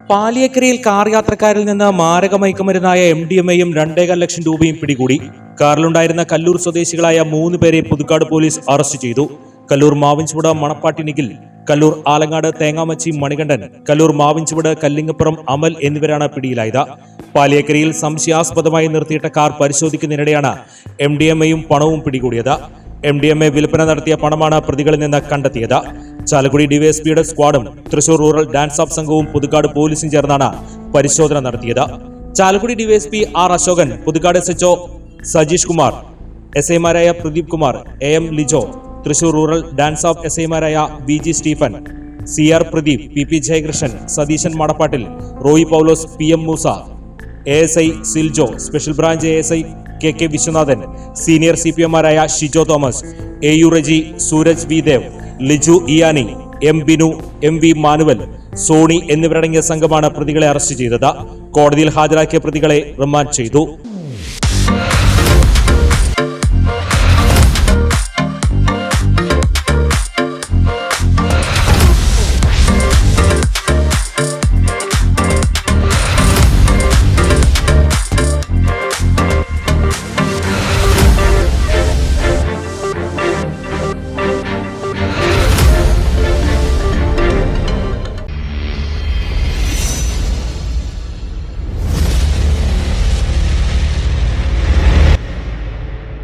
പാലിയേക്കരയിൽ car യാത്രക്കാരിൽ നിന്ന് മാരക മയക്കുമരുന്നായ MDMA-യും 2.25 ലക്ഷം രൂപയും പിടികൂടി. കാറിലുണ്ടായിരുന്ന കല്ലൂർ സ്വദേശികളായ 3 പേരെ പുതുക്കാട് പോലീസ് അറസ്റ്റ് ചെയ്തു. കല്ലൂർ മാവിൻചുവട് മണപ്പാട്ടി നിഖിൽ, കല്ലൂർ ആലങ്ങാട് തേങ്ങാമച്ചി മണികണ്ഠൻ, കല്ലൂർ മാവിൻചുവട് കല്ലിങ്ങപ്പുറം അമൽ എന്നിവരാണ് പിടിയിലായത്. പാലിയേക്കരയിൽ സംശയാസ്പദമായി നിർത്തിയിട്ട കാർ പരിശോധിക്കുന്നതിനിടെയാണ് MDMA-യും പണവും പിടികൂടിയത്. MDMA വിൽപ്പന നടത്തിയ പണമാണ് പ്രതികളിൽ നിന്ന് കണ്ടെത്തിയത്. ചാലക്കുടി ഡിവൈഎസ്പിയുടെ സ്ക്വാഡും തൃശൂർ റൂറൽ ഡാൻസ് ഓഫ് സംഘവും പുതുക്കാട് പോലീസും ചേർന്നാണ് പരിശോധന നടത്തിയത്. Chalakudy DYSP R Ashokan, Puthukkad SHO Sajeesh Kumar, SI-മാരായ Pradeep Kumar, AM Lijo, Thrissur rural DANSAF SI-മാരായ BG Stephen, CR Pradeep, PP Jayakrishnan, Satheesan Madappattil, Roy Paulose, PM Moosa, ASI Siljo, special branch ASI KK Viswanathan, senior CPM-മാരായ Shijo Thomas, AU Reji, Sooraj V Dev, Liju Iyani, M Binu, MV Manuel, Soni എന്നിവരടങ്ങിയ സംഘമാണ് പ്രതികളെ അറസ്റ്റ് ചെയ്തത്. കോടതിയിൽ ഹാജരാക്കിയ പ്രതികളെ റിമാൻഡ് ചെയ്തു.